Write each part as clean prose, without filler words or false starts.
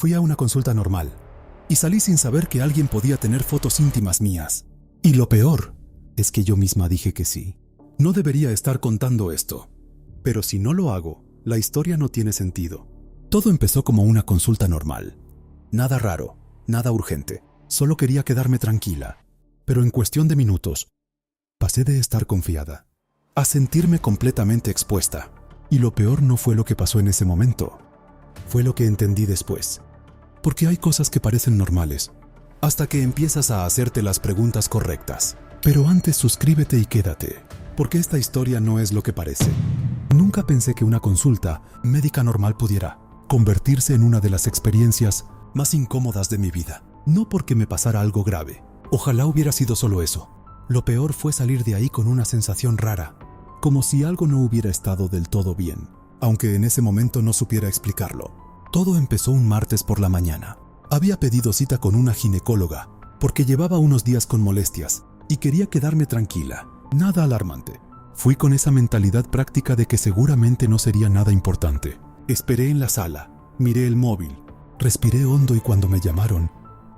Fui a una consulta normal y salí sin saber que alguien podía tener fotos íntimas mías. Y lo peor es que yo misma dije que sí. No debería estar contando esto, pero si no lo hago, la historia no tiene sentido. Todo empezó como una consulta normal. Nada raro, nada urgente. Solo quería quedarme tranquila. Pero en cuestión de minutos, pasé de estar confiada a sentirme completamente expuesta. Y lo peor no fue lo que pasó en ese momento. Fue lo que entendí después. Porque hay cosas que parecen normales, hasta que empiezas a hacerte las preguntas correctas. Pero antes suscríbete y quédate, porque esta historia no es lo que parece. Nunca pensé que una consulta médica normal pudiera convertirse en una de las experiencias más incómodas de mi vida. No porque me pasara algo grave. Ojalá hubiera sido solo eso. Lo peor fue salir de ahí con una sensación rara, como si algo no hubiera estado del todo bien, aunque en ese momento no supiera explicarlo. Todo empezó un martes por la mañana. Había pedido cita con una ginecóloga, porque llevaba unos días con molestias y quería quedarme tranquila. Nada alarmante. Fui con esa mentalidad práctica de que seguramente no sería nada importante. Esperé en la sala, miré el móvil, respiré hondo y cuando me llamaron,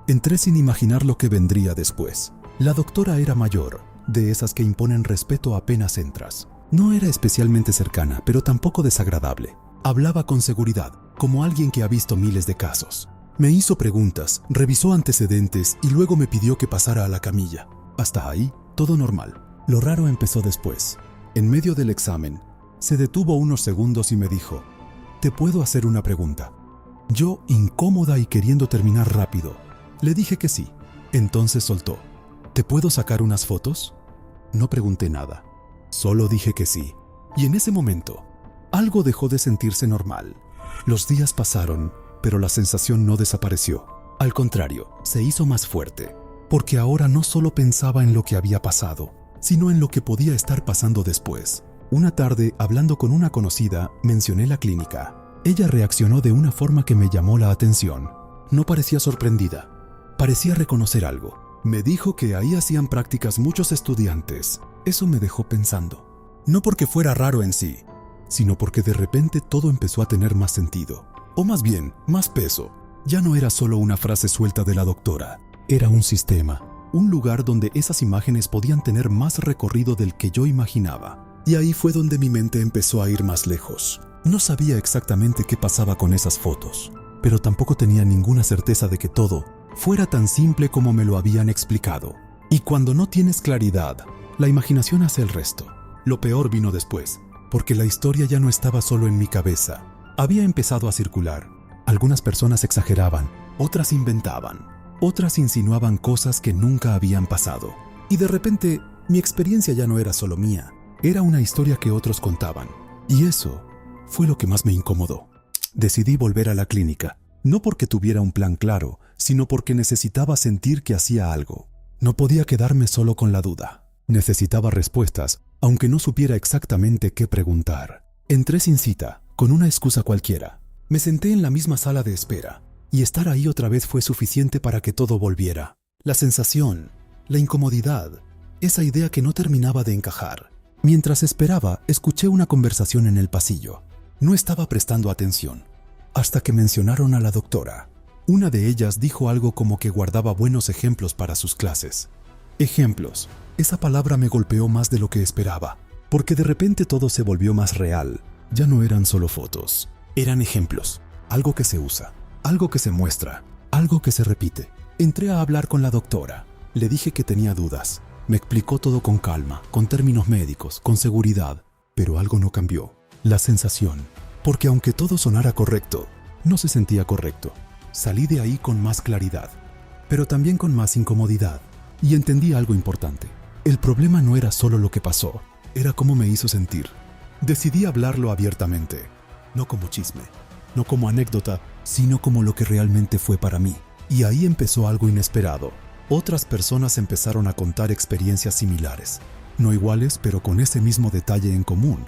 entré sin imaginar lo que vendría después. La doctora era mayor, de esas que imponen respeto apenas entras. No era especialmente cercana, pero tampoco desagradable. Hablaba con seguridad, como alguien que ha visto miles de casos. Me hizo preguntas, revisó antecedentes y luego me pidió que pasara a la camilla. Hasta ahí, todo normal. Lo raro empezó después. En medio del examen, se detuvo unos segundos y me dijo: «¿Te puedo hacer una pregunta?». Yo, incómoda y queriendo terminar rápido, le dije que sí. Entonces soltó: «¿Te puedo sacar unas fotos?». No pregunté nada, solo dije que sí. Y en ese momento, algo dejó de sentirse normal. Los días pasaron, pero la sensación no desapareció. Al contrario, se hizo más fuerte, porque ahora no solo pensaba en lo que había pasado, sino en lo que podía estar pasando después. Una tarde, hablando con una conocida, mencioné la clínica. Ella reaccionó de una forma que me llamó la atención. No parecía sorprendida, parecía reconocer algo. Me dijo que ahí hacían prácticas muchos estudiantes. Eso me dejó pensando. No porque fuera raro en sí, sino porque de repente todo empezó a tener más sentido. O más bien, más peso. Ya no era solo una frase suelta de la doctora. Era un sistema, un lugar donde esas imágenes podían tener más recorrido del que yo imaginaba. Y ahí fue donde mi mente empezó a ir más lejos. No sabía exactamente qué pasaba con esas fotos, pero tampoco tenía ninguna certeza de que todo fuera tan simple como me lo habían explicado. Y cuando no tienes claridad, la imaginación hace el resto. Lo peor vino después, porque la historia ya no estaba solo en mi cabeza. Había empezado a circular. Algunas personas exageraban, otras inventaban, otras insinuaban cosas que nunca habían pasado. Y de repente, mi experiencia ya no era solo mía, era una historia que otros contaban. Y eso fue lo que más me incomodó. Decidí volver a la clínica, no porque tuviera un plan claro, sino porque necesitaba sentir que hacía algo. No podía quedarme solo con la duda. Necesitaba respuestas, aunque no supiera exactamente qué preguntar. Entré sin cita, con una excusa cualquiera. Me senté en la misma sala de espera, y estar ahí otra vez fue suficiente para que todo volviera. La sensación, la incomodidad, esa idea que no terminaba de encajar. Mientras esperaba, escuché una conversación en el pasillo. No estaba prestando atención, hasta que mencionaron a la doctora. Una de ellas dijo algo como que guardaba buenos ejemplos para sus clases. Ejemplos. Esa palabra me golpeó más de lo que esperaba, porque de repente todo se volvió más real. Ya no eran solo fotos, eran ejemplos. Algo que se usa, algo que se muestra, algo que se repite. Entré a hablar con la doctora. Le dije que tenía dudas. Me explicó todo con calma, con términos médicos, con seguridad. Pero algo no cambió. La sensación. Porque aunque todo sonara correcto, no se sentía correcto. Salí de ahí con más claridad, pero también con más incomodidad. Y entendí algo importante. El problema no era solo lo que pasó, era cómo me hizo sentir. Decidí hablarlo abiertamente, no como chisme, no como anécdota, sino como lo que realmente fue para mí. Y ahí empezó algo inesperado. Otras personas empezaron a contar experiencias similares, no iguales, pero con ese mismo detalle en común.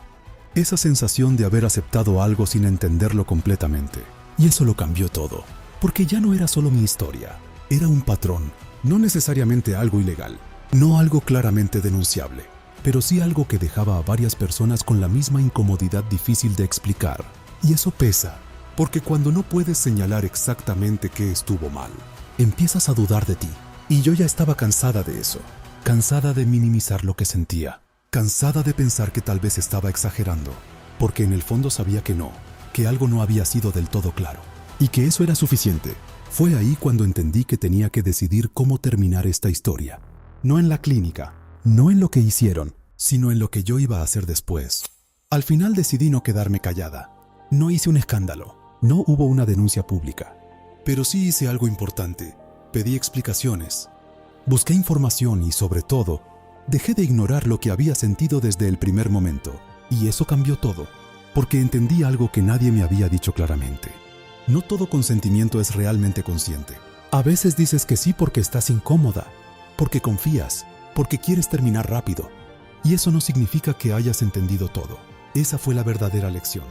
Esa sensación de haber aceptado algo sin entenderlo completamente. Y eso lo cambió todo, porque ya no era solo mi historia, era un patrón, no necesariamente algo ilegal, no algo claramente denunciable, pero sí algo que dejaba a varias personas con la misma incomodidad difícil de explicar. Y eso pesa, Porque cuando no puedes señalar exactamente qué estuvo mal, empiezas a dudar de ti. Y yo ya estaba cansada de eso. Cansada de minimizar lo que sentía. Cansada de pensar que tal vez estaba exagerando. Porque en el fondo sabía que no, que algo no había sido del todo claro. Y que eso era suficiente. Fue ahí cuando entendí que tenía que decidir cómo terminar esta historia. No en la clínica, no en lo que hicieron, sino en lo que yo iba a hacer después. Al final decidí no quedarme callada. No hice un escándalo, no hubo una denuncia pública. Pero sí hice algo importante. Pedí explicaciones. Busqué información y, sobre todo, dejé de ignorar lo que había sentido desde el primer momento. Y eso cambió todo, porque entendí algo que nadie me había dicho claramente. No todo consentimiento es realmente consciente. A veces dices que sí porque estás incómoda, porque confías, porque quieres terminar rápido. Y eso no significa que hayas entendido todo. Esa fue la verdadera lección.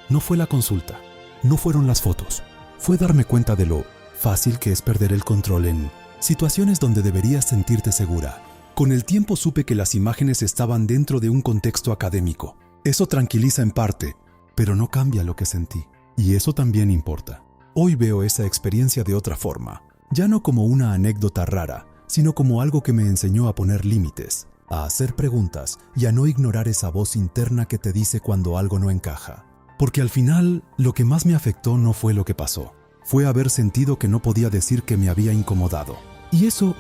No fue la consulta, no fueron las fotos. Fue darme cuenta de lo fácil que es perder el control en situaciones donde deberías sentirte segura. Con el tiempo supe que las imágenes estaban dentro de un contexto académico. Eso tranquiliza en parte, pero no cambia lo que sentí. Y eso también importa. Hoy veo esa experiencia de otra forma, ya no como una anécdota rara, sino como algo que me enseñó a poner límites, a hacer preguntas y a no ignorar esa voz interna que te dice cuando algo no encaja. Porque al final, lo que más me afectó no fue lo que pasó, fue haber sentido que no podía decir que me había incomodado. Y eso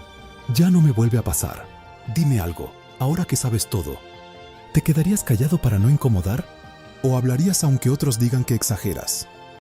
ya no me vuelve a pasar. Dime algo, ahora que sabes todo, ¿te quedarías callado para no incomodar? ¿O hablarías aunque otros digan que exageras?